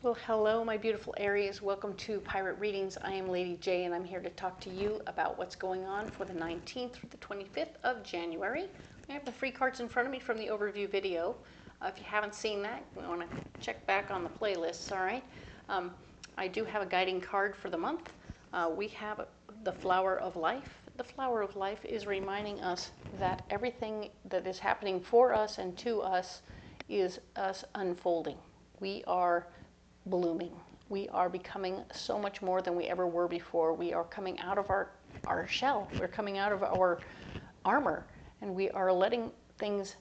Well, hello, my beautiful Aries. Welcome to Pirate Readings. I am Lady J, and I'm here to talk to you about what's going on for the 19th through the 25th of January. I have the free cards in front of me from the overview video. If you haven't seen that, you want to check back on the playlists, all right? I do have a guiding card for the month. We have the Flower of Life. The Flower of Life is reminding us that everything that is happening for us and to us is us unfolding. We are blooming. We are becoming so much more than we ever were before. We are coming out of our shell. We're coming out of our armor, and we are letting things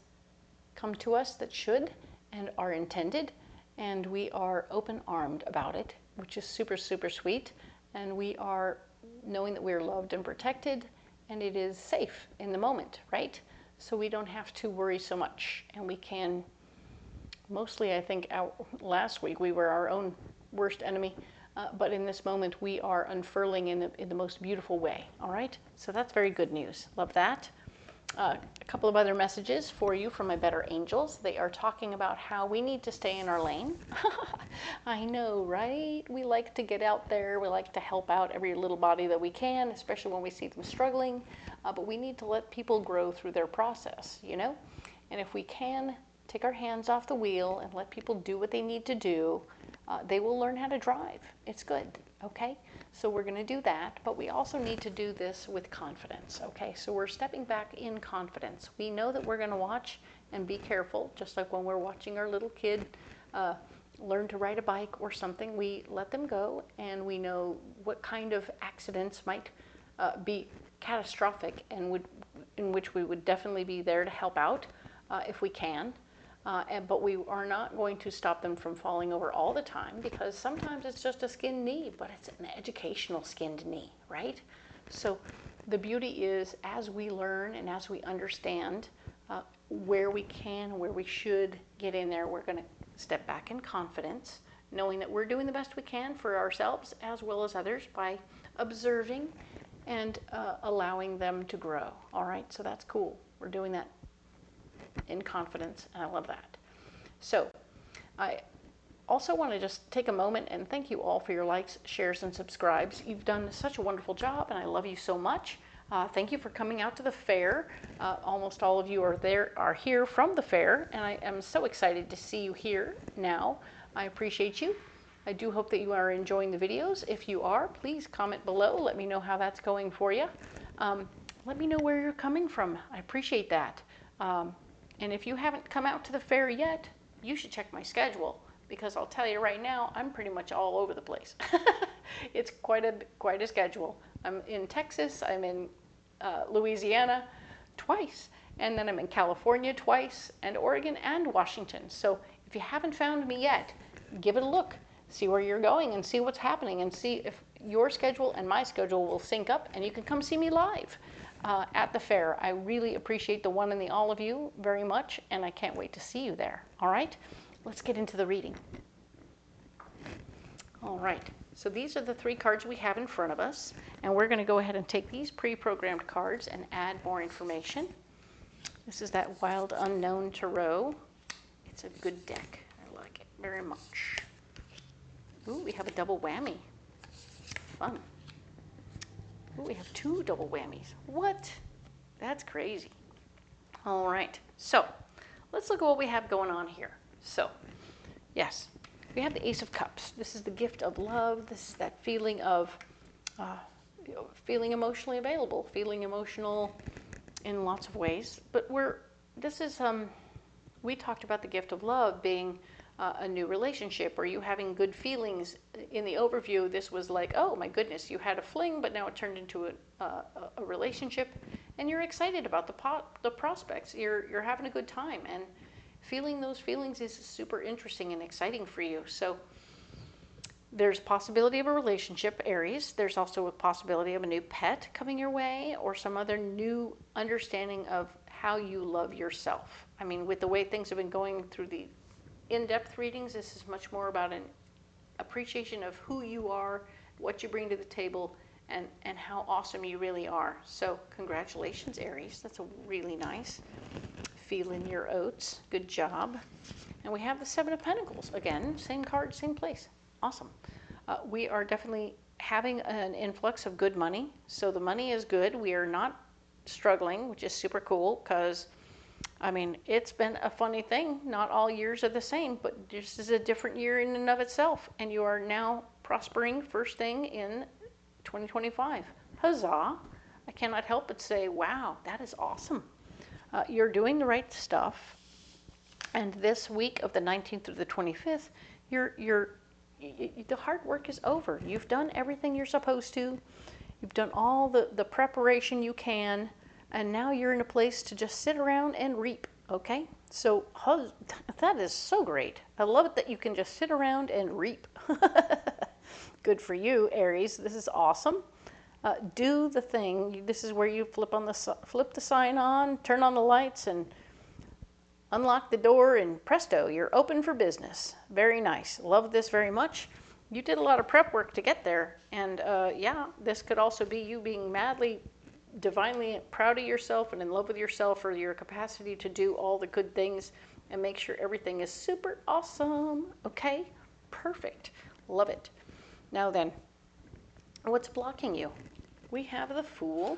come to us that should and are intended, and we are open-armed about it, which is super, super sweet. And we are knowing that we're loved and protected, and it is safe in the moment, right? So we don't have to worry so much, and we can mostly, I think, last week we were our own worst enemy, but in this moment we are unfurling in the most beautiful way, all right? So that's very good news. Love that. A couple of other messages for you from my better angels. They are talking about how we need to stay in our lane. I know, right? We like to get out there. We like to help out every little body that we can, especially when we see them struggling, but we need to let people grow through their process, you know? And if we can take our hands off the wheel and let people do what they need to do, they will learn how to drive. It's good, okay? So we're going to do that, but we also need to do this with confidence, okay? So we're stepping back in confidence. We know that we're going to watch and be careful, just like when we're watching our little kid learn to ride a bike or something. We let them go, and we know what kind of accidents might be catastrophic and in which we would definitely be there to help out if we can. But we are not going to stop them from falling over all the time, because sometimes it's just a skinned knee, but it's an educational skinned knee, right? So the beauty is, as we learn and as we understand where we can, where we should get in there, we're going to step back in confidence, knowing that we're doing the best we can for ourselves as well as others by observing and allowing them to grow, all right? So that's cool. We're doing that in confidence, and I love that. So I also want to just take a moment and thank you all for your likes, shares, and subscribes. You've done such a wonderful job, and I love you so much. Thank you for coming out to the fair. Almost all of you are here from the fair, and I am so excited to see you here now. I appreciate you. I do hope that you are enjoying the videos. If you are, please comment below. Let me know how that's going for you. Let me know where you're coming from. I appreciate that. And if you haven't come out to the fair yet, you should check my schedule, because I'll tell you right now, I'm pretty much all over the place. It's quite a schedule. I'm in Texas, I'm in Louisiana twice, and then I'm in California twice, and Oregon and Washington. So if you haven't found me yet, give it a look. See where you're going and see what's happening, and see if your schedule and my schedule will sync up, and you can come see me live at the fair. I really appreciate the one and the all of you very much, and I can't wait to see you there. All right, let's get into the reading. All right, so these are the three cards we have in front of us, and we're going to go ahead and take these pre-programmed cards and add more information. This is that Wild Unknown Tarot. It's a good deck. I like it very much. Ooh, we have a double whammy. Fun. Ooh, we have two double whammies. What? That's crazy. All right, so let's look at what we have going on here. So, yes, we have the Ace of Cups. This is the gift of love. This is that feeling of feeling emotionally available, feeling emotional in lots of ways. But we talked about the gift of love being a new relationship, or you having good feelings. In the overview, this was like, oh my goodness, you had a fling, but now it turned into a relationship, and you're excited about the prospects. You're having a good time, and feeling those feelings is super interesting and exciting for you. So there's possibility of a relationship, Aries. There's also a possibility of a new pet coming your way, or some other new understanding of how you love yourself. I mean, with the way things have been going through the in-depth readings, this is much more about an appreciation of who you are, what you bring to the table, and how awesome you really are. So congratulations, Aries. That's a really nice. Feeling your oats. Good job. And we have the Seven of Pentacles. Again, same card, same place. Awesome. We are definitely having an influx of good money. So the money is good. We are not struggling, which is super cool because, I mean, it's been a funny thing. Not all years are the same, but this is a different year in and of itself. And you are now prospering first thing in 2025. Huzzah. I cannot help but say, wow, that is awesome. You're doing the right stuff. And this week of the 19th through the 25th, the hard work is over. You've done everything you're supposed to. You've done all the preparation you can. And now you're in a place to just sit around and reap, okay? So that is so great. I love it that you can just sit around and reap. Good for you, Aries. This is awesome. Do the thing. This is where you flip the sign on, turn on the lights, and unlock the door, and presto, you're open for business. Very nice. Love this very much. You did a lot of prep work to get there. And yeah, this could also be you being madly, divinely proud of yourself and in love with yourself for your capacity to do all the good things and make sure everything is super awesome. Okay? Perfect. Love it. Now then, what's blocking you? We have the Fool.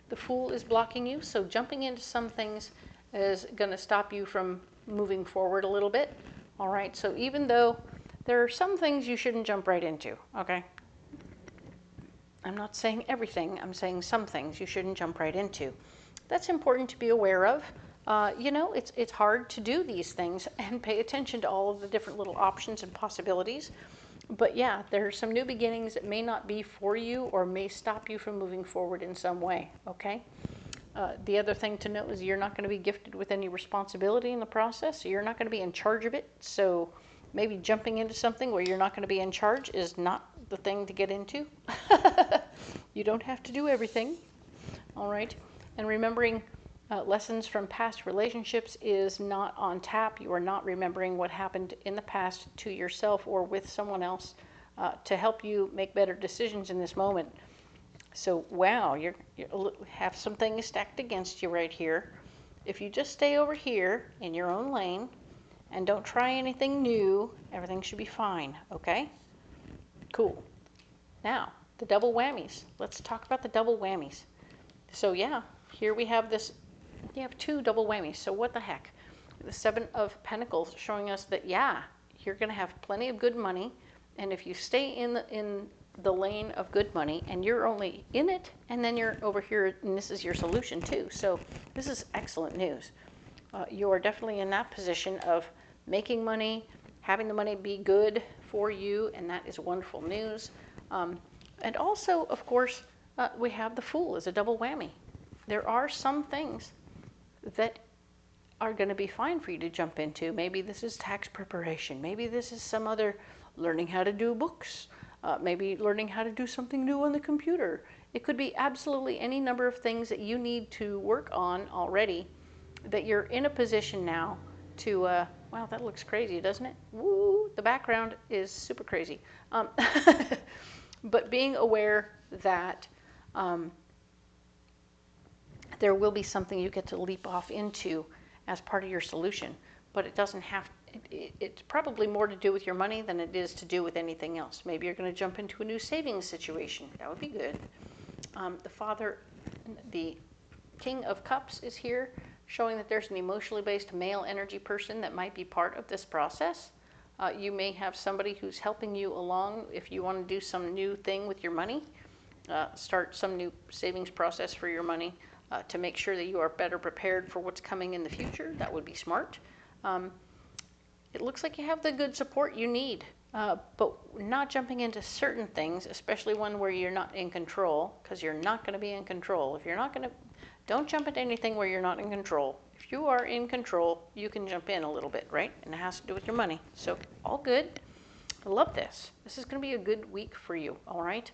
The Fool is blocking you, so jumping into some things is going to stop you from moving forward a little bit. All right, so even though there are some things you shouldn't jump right into, okay? I'm not saying everything, I'm saying some things you shouldn't jump right into. That's important to be aware of. You know, it's hard to do these things and pay attention to all of the different little options and possibilities. But yeah, there are some new beginnings that may not be for you or may stop you from moving forward in some way, okay? The other thing to note is you're not going to be gifted with any responsibility in the process. So you're not going to be in charge of it. So maybe jumping into something where you're not going to be in charge is not the thing to get into. You don't have to do everything. All right. And remembering lessons from past relationships is not on tap. You are not remembering what happened in the past to yourself or with someone else to help you make better decisions in this moment. So, wow, you have some things stacked against you right here. If you just stay over here in your own lane and don't try anything new, everything should be fine, okay? Cool. Now, the double whammies. Let's talk about the double whammies. So, yeah, here we have this. You have two double whammies. So what the heck? The Seven of Pentacles showing us that, yeah, you're going to have plenty of good money. And if you stay in the lane of good money and you're only in it and then you're over here and this is your solution too. So this is excellent news. You are definitely in that position of making money, having the money be good for you, and that is wonderful news. And also, of course, we have the Fool as a double whammy. There are some things that are going to be fine for you to jump into. Maybe this is tax preparation. Maybe this is some other learning how to do books. Maybe learning how to do something new on the computer. It could be absolutely any number of things that you need to work on already that you're in a position now to, wow, that looks crazy, doesn't it? Woo, the background is super crazy. But being aware that there will be something you get to leap off into as part of your solution, but it doesn't have it's probably more to do with your money than it is to do with anything else. Maybe you're going to jump into a new savings situation. That would be good. The King of Cups is here, showing that there's an emotionally based male energy person that might be part of this process. You may have somebody who's helping you along if you want to do some new thing with your money, start some new savings process for your money to make sure that you are better prepared for what's coming in the future. That would be smart. It looks like you have the good support you need, but not jumping into certain things, especially one where you're not in control, because you're not going to be in control. If you're not going to, don't jump into anything where you're not in control. If you are in control, you can jump in a little bit, right? And it has to do with your money. So all good. I love this. This is going to be a good week for you, all right?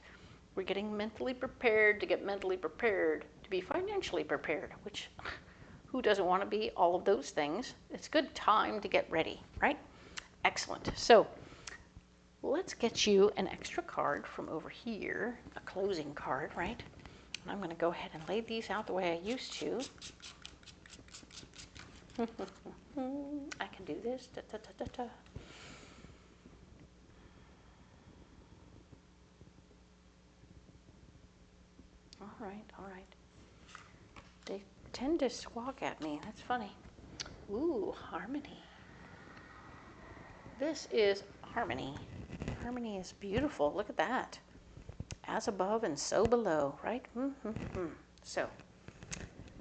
We're getting mentally prepared to get mentally prepared to be financially prepared, which who doesn't want to be all of those things? It's a good time to get ready, right? Excellent. So let's get you an extra card from over here, a closing card, right? And I'm going to go ahead and lay these out the way I used to. I can do this. Da, da, da, da, da. All right, all right. They tend to squawk at me. That's funny. Ooh, harmony. This is harmony. Harmony is beautiful. Look at that. As above and so below, right? So,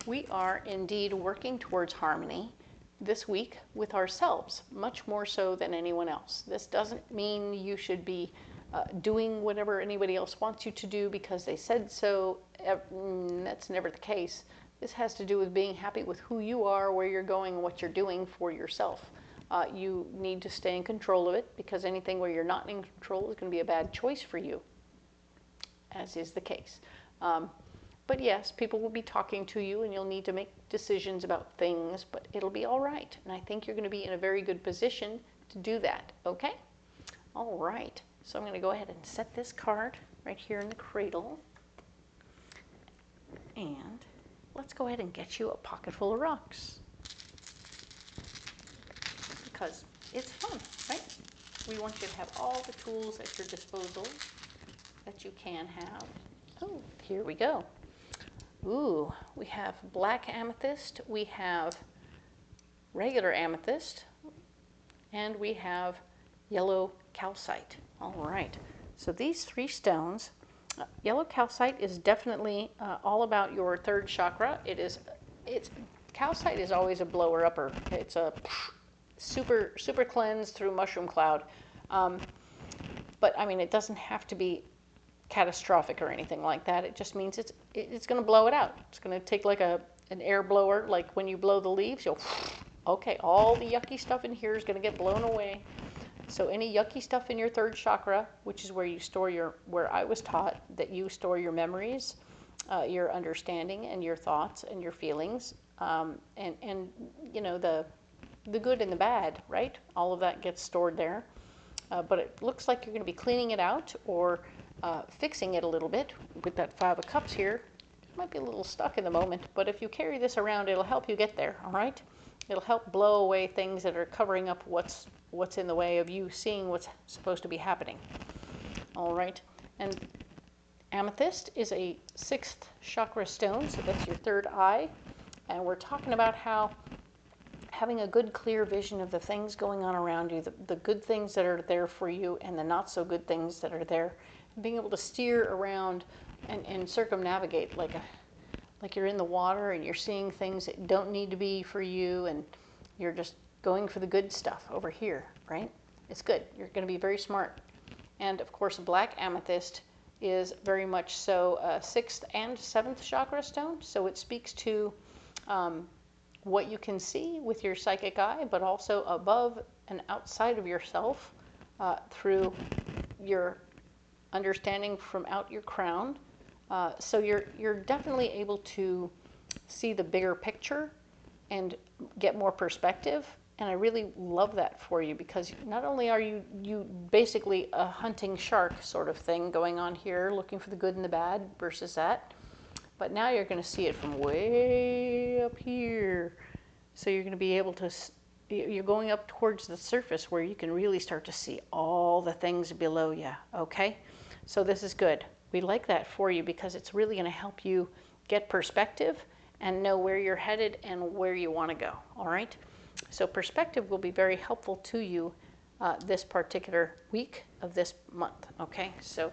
we are indeed working towards harmony this week with ourselves, much more so than anyone else. This doesn't mean you should be doing whatever anybody else wants you to do because they said so. That's never the case. This has to do with being happy with who you are, where you're going, and what you're doing for yourself. You need to stay in control of it because anything where you're not in control is going to be a bad choice for you, as is the case. But yes, people will be talking to you and you'll need to make decisions about things, but it'll be all right. And I think you're going to be in a very good position to do that, okay? All right, so I'm going to go ahead and set this card right here in the cradle. And let's go ahead and get you a pocket full of rocks. Because it's fun, right? We want you to have all the tools at your disposal that you can have. Oh, here we go. Ooh, we have black amethyst, we have regular amethyst, and we have yellow calcite. All right, so these three stones, yellow calcite is definitely all about your third chakra. Calcite is always a blower upper. It's a super cleanse through mushroom cloud. But I mean, it doesn't have to be catastrophic or anything like that. It just means it's going to blow it out. It's going to take like an air blower, like when you blow the leaves, you'll, okay, all the yucky stuff in here is going to get blown away. So any yucky stuff in your third chakra, which is where you store where I was taught that you store your memories, your understanding and your thoughts and your feelings, and you know, the good and the bad, right? All of that gets stored there. But it looks like you're going to be cleaning it out or fixing it a little bit with that 5 of Cups here. It might be a little stuck in the moment, but if you carry this around, it'll help you get there, all right? It'll help blow away things that are covering up what's in the way of you seeing what's supposed to be happening. All right, and amethyst is a 6th chakra stone, so that's your third eye, and we're talking about how having a good, clear vision of the things going on around you, the good things that are there for you and the not so good things that are there, and being able to steer around and circumnavigate like you're in the water and you're seeing things that don't need to be for you and you're just going for the good stuff over here, right? It's good. You're going to be very smart. And of course, black amethyst is very much so a 6th and 7th chakra stone, so it speaks to what you can see with your psychic eye, but also above and outside of yourself through your understanding from out your crown. So you're definitely able to see the bigger picture and get more perspective. And I really love that for you because not only are you basically a hunting shark sort of thing going on here, looking for the good and the bad versus that, but now you're going to see it from way up here. So you're going to be able to, you're going up towards the surface where you can really start to see all the things below you, okay? So this is good. We like that for you because it's really going to help you get perspective and know where you're headed and where you want to go, all right? So perspective will be very helpful to you this particular week of this month, okay? So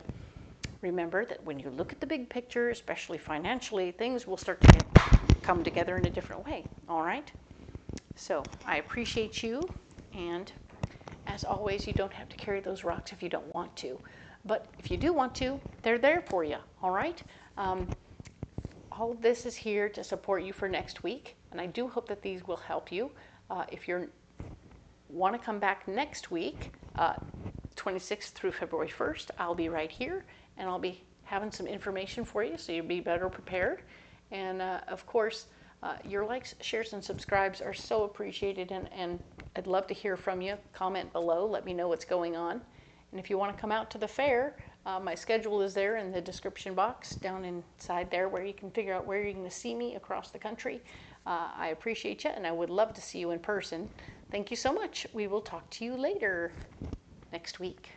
remember that when you look at the big picture, especially financially, things will start to come together in a different way, all right? So I appreciate you, and as always, you don't have to carry those rocks if you don't want to. But if you do want to, they're there for you, all right? All of this is here to support you for next week, and I do hope that these will help you. If you want to come back next week, 26th through February 1st, I'll be right here, and I'll be having some information for you so you'll be better prepared. And of course, your likes, shares, and subscribes are so appreciated, and I'd love to hear from you. Comment below, let me know what's going on. And if you want to come out to the fair, my schedule is there in the description box down inside there where you can figure out where you're going to see me across the country. I appreciate you, and I would love to see you in person. Thank you so much. We will talk to you later next week.